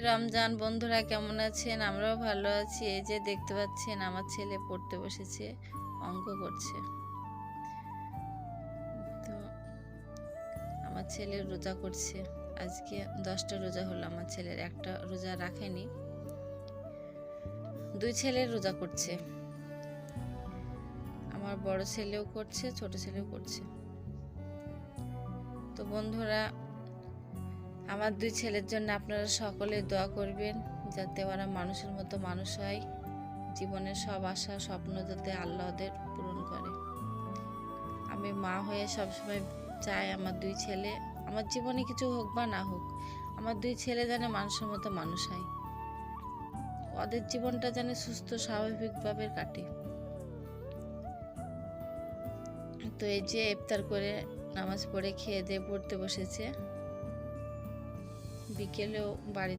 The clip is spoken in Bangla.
রমজান বন্ধুরা কেমন আছেন? আমরাও ভালো আছি। এই যে দেখতে পাচ্ছেন আমার ছেলে পড়তে বসেছে, অঙ্ক করছে। তো আমার ছেলে রোজা করছে। আজকে 10টা রোজা হলো আমার ছেলের, একটা রোজা রাখেনি। 2 ছেলে রোজা করছে, আমার বড় ছেলেও করছে, ছোট ছেলেও করছে। তো বন্ধুরা, আমার 2 ছেলের জন্য আপনারা সকলে দোয়া করবেন, যাতে ওরা মানুষের মতো মানুষ হয়, জীবনের সব আশা স্বপ্ন যাতে আল্লাহ ওদের পূরণ করে। আমি মা হয়ে সবসময় চাই আমার 2 ছেলে, আমার জীবনে কিছু হোক বা না হোক, আমার 2 ছেলে যেন মানুষের মতো মানুষ হয়, ওদের জীবনটা যেন সুস্থ স্বাভাবিকভাবে কাটে। তো এই যে ইফতার করে নামাজ পড়ে খেয়ে দিয়ে পড়তে বসেছে, বিকেলেও বাড়ি